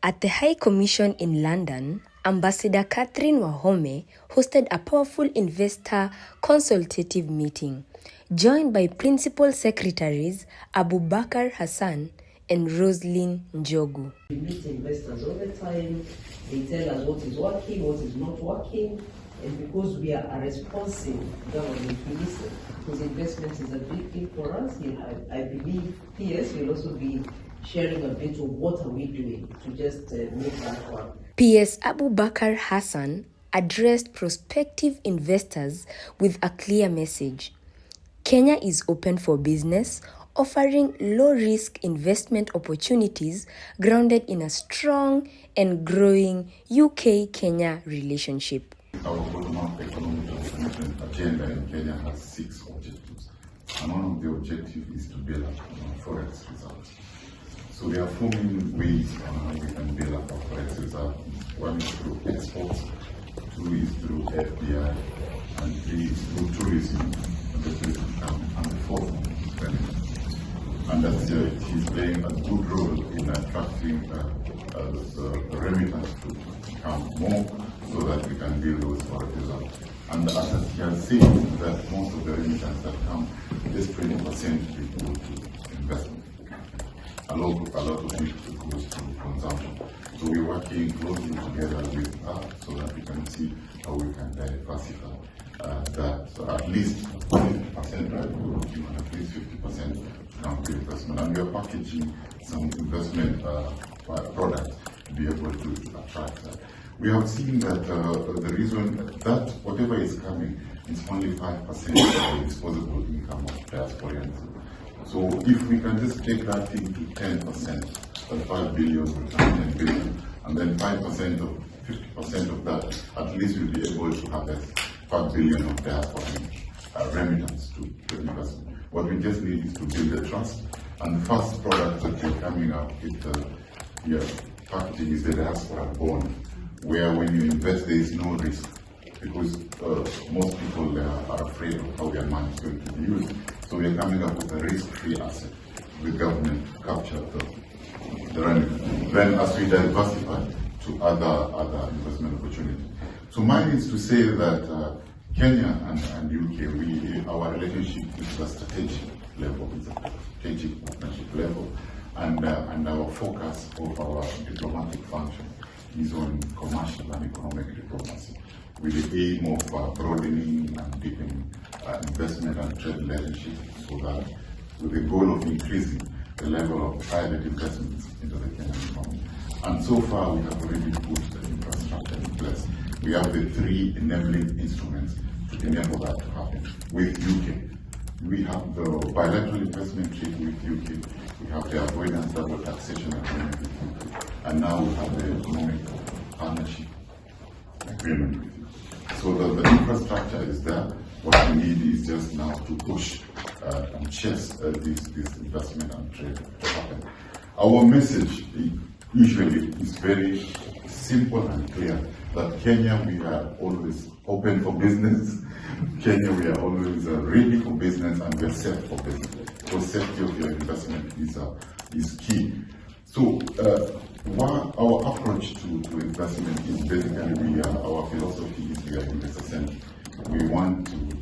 At the High Commission in London, Ambassador Catherine Wahome hosted a powerful investor consultative meeting, joined by Principal Secretaries Abubakar Hassan and Njogu. We meet investors all the time. They tell us what is working, what is not working. And because we are a responsive government, we listen. Because investment is a big thing for us. I believe PS will also be sharing a bit of what are we doing to just make that work. PS Abubakar Hassan addressed prospective investors with a clear message. Kenya is open for business, offering low-risk investment opportunities grounded in a strong and growing UK-Kenya relationship. Our bottom-up economic transformation agenda in Kenya has 6 objectives, and one of the objectives is to build up forex reserves. So there are 4 main ways on how we can build up our forex reserves. One is through exports, 2 is through FDI, and 3 is through tourism, and the 4th is revenue. And that's he's playing a good role in attracting the remittance to come more so that we can build those forex reserves. And as he has said, that most of the remittance that come, this 20% will go to investment. A lot of it goes to consumption. So we're working closely together with her so that we can see how we can diversify that. So at least 50%, right? We're working on at least 50% come to investment. And we are packaging some investment products to be able to attract that. We have seen that the reason that whatever is coming is only 5% of the disposable income of diasporians. So if we can just take that thing to 10%, the 5 billion will become 10 billion, and then 5% of 50% of that, at least we'll be able to harvest 5 billion of diaspora remittance to investment. What we just need is to build the trust, and the first product that we're coming up with packaging is the diaspora bond, where when you invest there is no risk, because most people are afraid of how their money is going to be used. So we are coming up with a risk-free asset. The government capture the revenue. Then as we diversify to other investment opportunities. So mine is to say that Kenya and UK, our relationship is a strategic level, it's a strategic partnership level, and our focus of our diplomatic function is on commercial and economic diplomacy, with the aim of broadening and deepening investment and trade relationships, so that with the goal of increasing the level of private investments into the Kenyan economy. And so far, we have already put the infrastructure in place. We have the 3 enabling instruments to enable that to happen. With UK, we have the bilateral investment treaty with UK, we have the avoidance double taxation agreement with UK, and now we have the economic partnership agreement with UK. So the infrastructure is there. What we need is just now to push and chase this investment and trade to happen. Our message usually is very simple and clear, that Kenya, we are always open for business. Kenya, we are always ready for business, and we're set for business. So safety of your investment is key. So our approach to investment is basically, our philosophy is we are investor-centric. We want to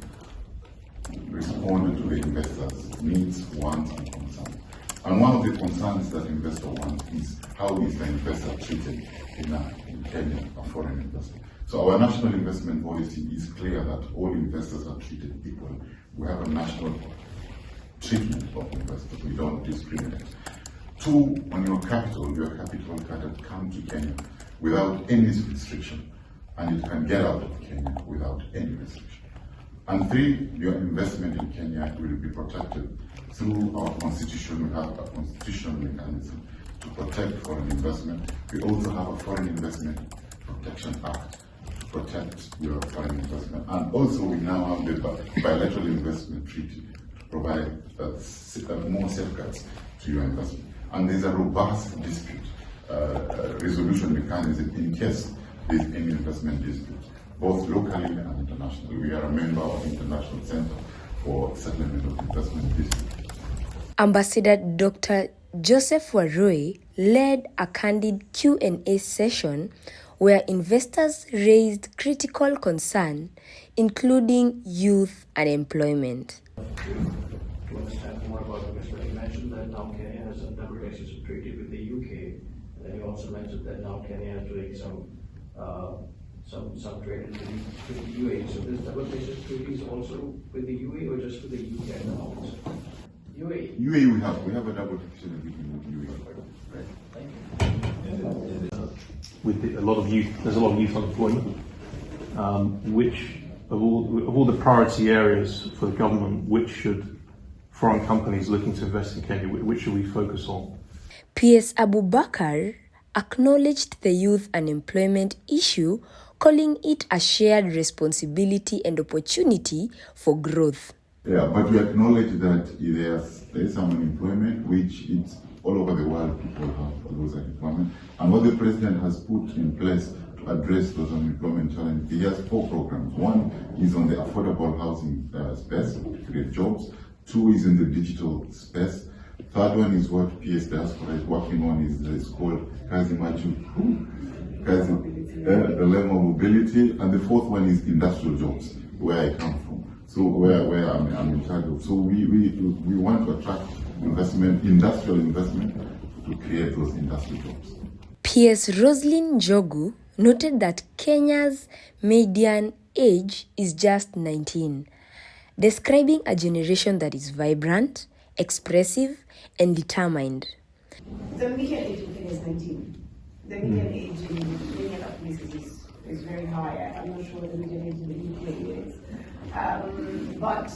respond to the investors' needs, wants, and concerns. And one of the concerns that investor wants is how is the investor treated in Kenya, a foreign investor. So our national investment policy is clear that all investors are treated equally. We have a national treatment of investors. We don't discriminate. 2, on your capital can come to Kenya without any restriction, and it can get out of Kenya without any restriction. And 3, your investment in Kenya will be protected through our constitution. We have a constitutional mechanism to protect foreign investment. We also have a Foreign Investment Protection Act to protect your foreign investment. And also we now have the bilateral investment treaty to provide more safeguards to your investment. And there's a robust dispute resolution mechanism in case there's any investment dispute, both locally and internationally. We are a member of the International Center for Settlement of Investment Disputes. Ambassador Dr. Joseph Warui led a candid Q&A session where investors raised critical concern, including youth unemployment. To understand more about this, you mentioned that now Kenya has a double basis treaty with the UK. And then you also mentioned that now Kenya is doing some trade with the UAE. So this double basis treaty is also with the UAE or just with the UK at the moment? UAE. UAE we have a double taxation agreement with UAE. Right. Thank you. With a lot of youth, there's a lot of youth unemployment. Which of all the priority areas for the government, which should foreign companies looking to invest in Kenya, which should we focus on? PS Abubakar acknowledged the youth unemployment issue, calling it a shared responsibility and opportunity for growth. Yeah, but we acknowledge that there is some unemployment, which it's all over the world, people have those unemployment. And what the president has put in place to address those unemployment challenges, he has 4 programs. One is on the affordable housing space, to create jobs. 2 is in the digital space. 3rd one is what PS Diaspora is working on, is called Kazi Maju, the level of mobility. And the 4th one is industrial jobs, where I come from. So where I'm in charge of. So we want to attract investment, industrial investment, to create those industrial jobs. PS Njogu noted that Kenya's median age is just 19, describing a generation that is vibrant, expressive, and determined. The median age in Kenya is 19. The median age in many other places is very high. I'm not sure what the median age in the UK is. But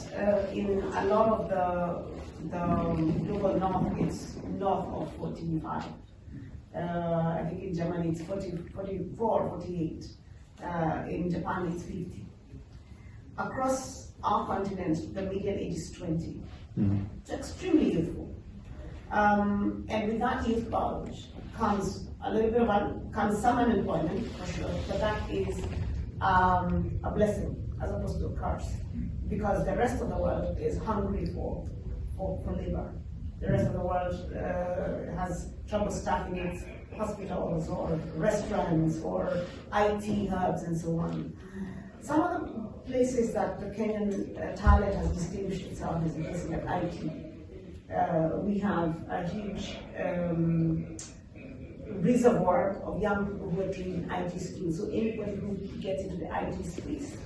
in a lot of the global north, it's north of 45. I think in Germany it's 44, 48. In Japan it's 50. Across our continent, the median age is 20. It's extremely youthful. And with that youth bulge comes a little bit of some unemployment, for sure, but that is a blessing as opposed to a curse, because the rest of the world is hungry for labor. The rest of the world has trouble staffing its hospitals or restaurants or IT hubs and so on. Some of the places that the Kenyan talent has distinguished itself is in places like IT. We have a huge reservoir of young people who are trained in IT skills. So anybody who gets into the IT space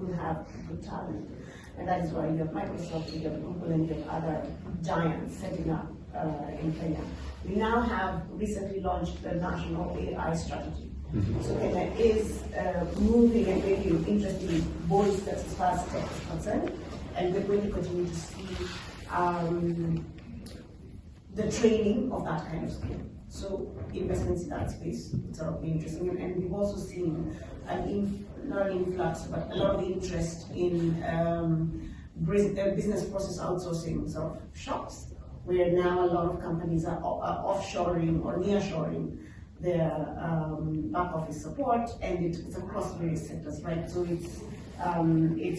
will have good talent. And that is why you have Microsoft, you have Google, and you have other giants setting up in Kenya. We now have recently launched the National AI Strategy. So Kenya is moving and making interesting, bold steps as far as tech is concerned. And we're going to continue to see the training of that kind of skill. So investments in that space sort of be interesting. And we've also seen not an influx, but a lot of interest in business process outsourcing sort of shops, where now a lot of companies are offshoring or nearshoring their back office support, and it's across various sectors, right? So it's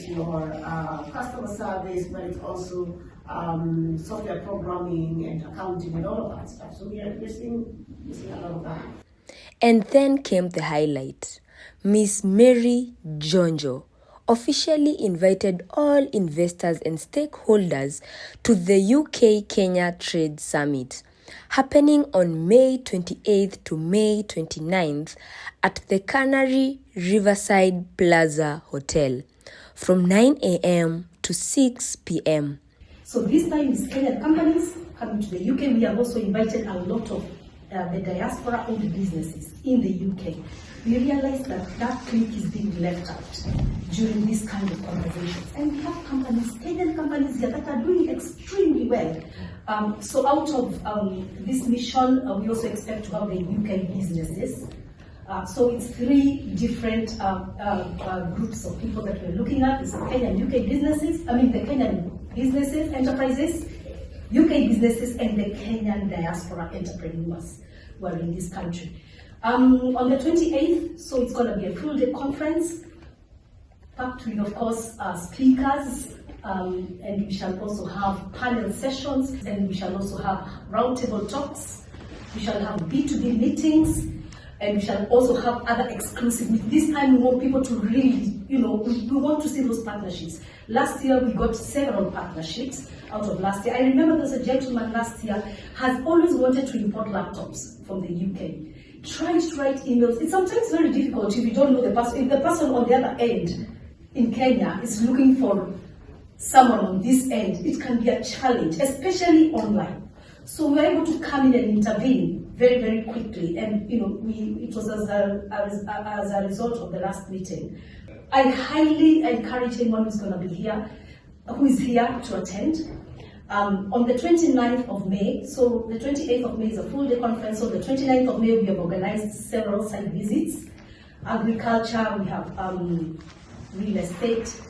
your customer service, but it's also software programming and accounting and all of that stuff. So we're seeing a lot of that. And then came the highlight. Miss Mary Njogu officially invited all investors and stakeholders to the UK-Kenya Trade Summit, happening on May 28th to May 29th at the Canary Riverside Plaza Hotel from 9 a.m. to 6 p.m. So this time is Kenyan companies coming to the UK. We have also invited a lot of the diaspora-owned businesses in the UK. We realized that clique is being left out during this kind of conversations. And we have companies, Kenyan companies here, that are doing extremely well. So out of this mission, we also expect to have the UK businesses. So it's 3 different groups of people that we're looking at. It's the Kenyan UK businesses, the Kenyan businesses, enterprises, UK businesses, and the Kenyan diaspora entrepreneurs who are in this country. On the 28th, so it's going to be a full-day conference, packed with, of course, speakers, and we shall also have panel sessions, and we shall also have roundtable talks. We shall have B2B meetings, and we shall also have other exclusive meetings. This time we want people to really, we want to see those partnerships. Last year we got several partnerships out of last year. I remember there's a gentleman last year has always wanted to import laptops from the UK. Tries to write emails. It's sometimes very difficult if you don't know the person. If the person on the other end in Kenya is looking for someone on this end, it can be a challenge, especially online. So we were able to come in and intervene very, very quickly, and it was as a result of the last meeting. I highly encourage anyone who's going to be here, who is here, to attend. On the 29th of May, so the 28th of May is a full day conference, so the 29th of May we have organized several site visits. Agriculture, we have real estate.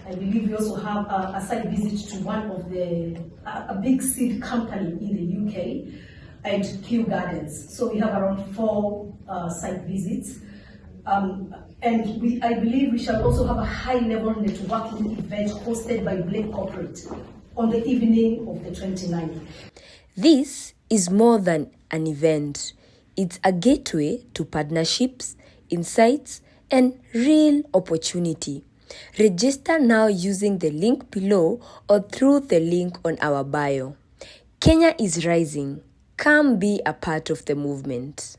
I believe we also have a site visit to one of a big seed company in the UK, and Kew Gardens. So we have around 4 site visits. And I believe we shall also have a high-level networking event hosted by Blake Corporate on the evening of the 29th. This is more than an event. It's a gateway to partnerships, insights, and real opportunity. Register now using the link below or through the link on our bio. Kenya is rising. Come be a part of the movement.